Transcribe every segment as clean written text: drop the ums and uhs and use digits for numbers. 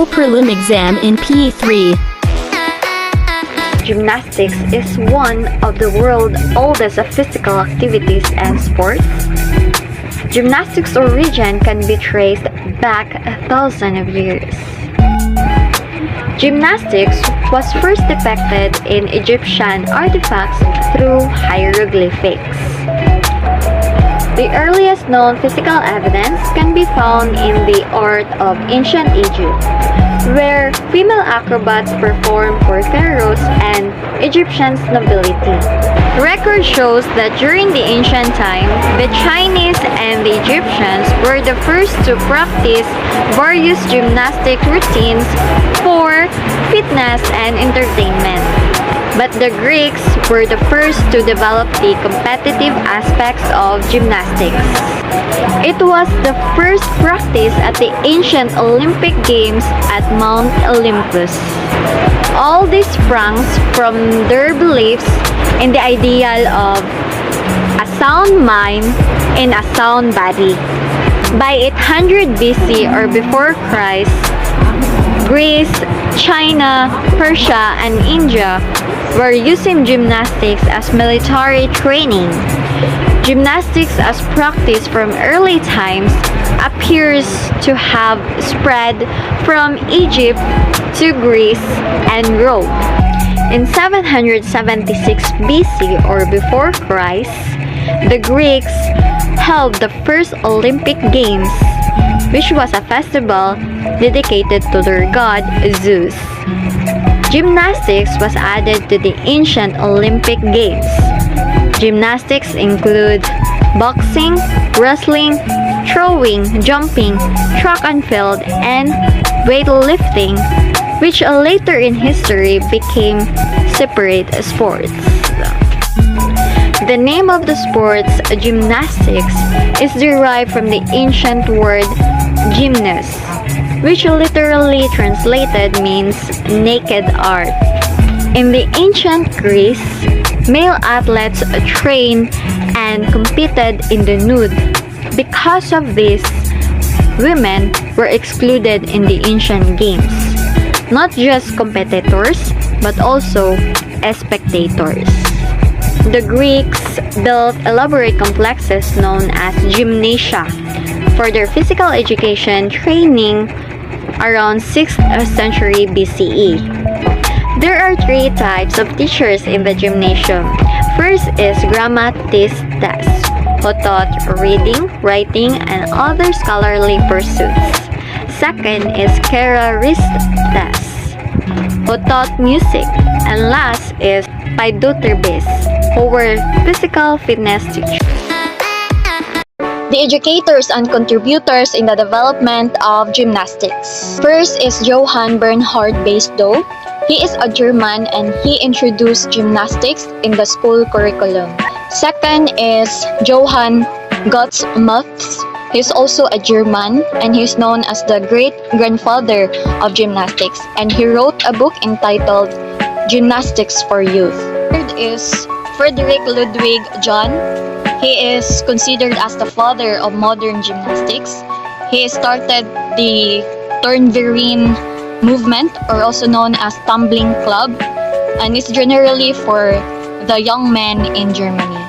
School Prelim exam in PE3. Gymnastics is one of the world's oldest physical activities and sports. Gymnastics' origin can be traced back 1,000 of years. Gymnastics was first depicted in Egyptian artifacts through hieroglyphics. The earliest known physical evidence can be found in the art of ancient Egypt, where female acrobats performed for pharaohs and Egyptian nobility. Record shows that during the ancient time, the Chinese and the Egyptians were the first to practice various gymnastic routines for fitness and entertainment. But the Greeks were the first to develop the competitive aspects of gymnastics. It was the first practice at the ancient Olympic Games at Mount Olympus. All this sprang from their beliefs in the ideal of a sound mind in a sound body. By 800 BC or before Christ, Greece, China, Persia, and India were using gymnastics as military training. Gymnastics as practice from early times appears to have spread from Egypt to Greece and Rome. In 776 BC or before Christ, the Greeks held the first Olympic Games, which was a festival dedicated to their god Zeus. Gymnastics was added to the ancient Olympic Games. Gymnastics include boxing, wrestling, throwing, jumping, track and field, and weightlifting, which later in history became separate sports. The name of the sports, gymnastics, is derived from the ancient word gymnus, which literally translated means naked art. In the ancient Greece, male athletes trained and competed in the nude. Because of this, women were excluded in the ancient games, not just competitors, but also as spectators. The Greeks built elaborate complexes known as gymnasia for their physical education training around 6th century BCE. There are three types of teachers in the gymnasium. First is grammatistas, who taught reading, writing, and other scholarly pursuits. Second is chararistas, who taught music. And last is paidoterbes, who were physical fitness teachers. The educators and contributors in the development of gymnastics. First is Johann Bernhard Basedow. He is a German and he introduced gymnastics in the school curriculum. Second is Johann Gottsmuth. He's also a German and he's known as the great-grandfather of gymnastics, and he wrote a book entitled Gymnastics for Youth. Third is Frederick Ludwig John. He is considered as the father of modern gymnastics. He started the Turnverein movement, or also known as tumbling club, and it's generally for the young men in Germany.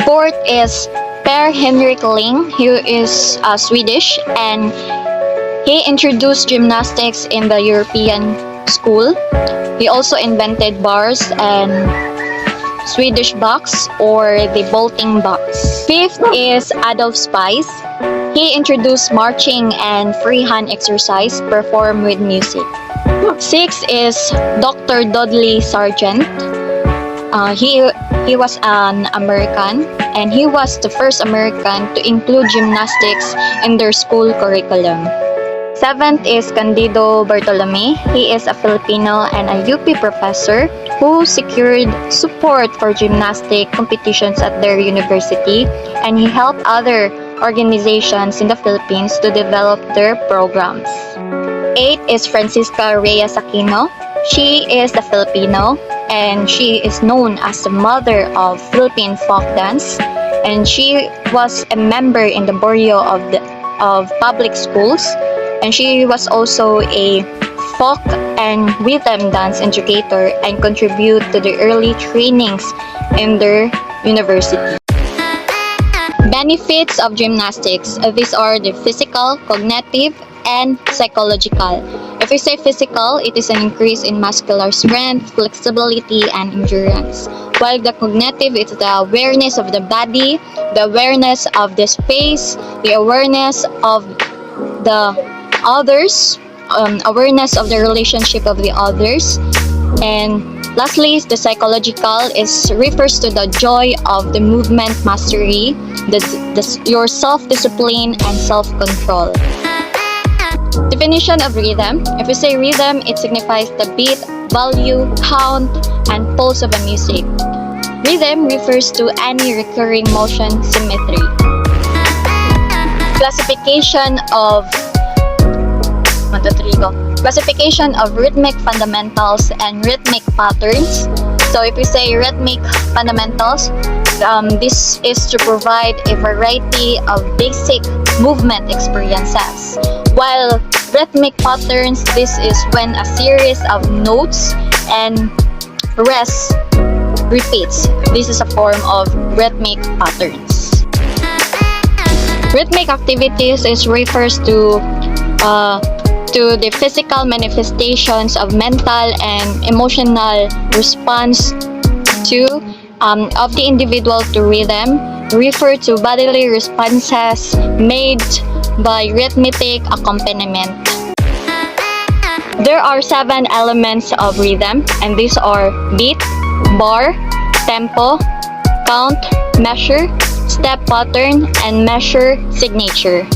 Fourth is Per Henrik Ling. He is Swedish and he introduced gymnastics in the European school. He also invented bars and Swedish box or the bolting box. Fifth is Adolf Spies. He introduced marching and freehand exercise performed with music. Sixth is Dr. Dudley Sargent. He was an American and he was the first American to include gymnastics in their school curriculum. Seventh is Candido Bartolome. He is a Filipino and a UP professor who secured support for gymnastic competitions at their university, and he helped other organizations in the Philippines to develop their programs. Eighth is Francisca Reyes Aquino. She is a Filipino and she is known as the mother of Philippine folk dance, and she was a member in the Bureau of public schools, and she was also a folk and rhythm dance educator and contribute to the early trainings in their university. Benefits of gymnastics. These are the physical, cognitive, and psychological. If we say physical, it is an increase in muscular strength, flexibility, and endurance. While the cognitive is the awareness of the body, the awareness of the space, the awareness of the others, awareness of the relationship of the others, and lastly, the psychological refers to the joy of the movement mastery, your self-discipline and self-control. Definition of rhythm. If we say rhythm, it signifies the beat, value, count, and pulse of a music. Rhythm refers to any recurring motion symmetry. Classification of Classification of rhythmic fundamentals and rhythmic patterns. So if we say rhythmic fundamentals, this is to provide a variety of basic movement experiences. While rhythmic patterns, this is when a series of notes and rest repeats. This is a form of rhythmic patterns. Rhythmic activities refers to the physical manifestations of mental and emotional response of the individual to rhythm, refer to bodily responses made by rhythmic accompaniment. There are 7 elements of rhythm, and these are beat, bar, tempo, count, measure, step pattern, and measure signature.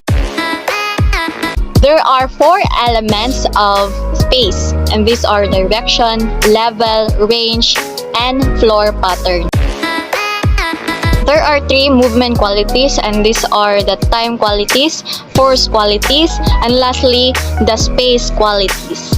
There are 4 elements of space, and these are direction, level, range, and floor pattern. There are 3 movement qualities, and these are the time qualities, force qualities, and lastly, the space qualities.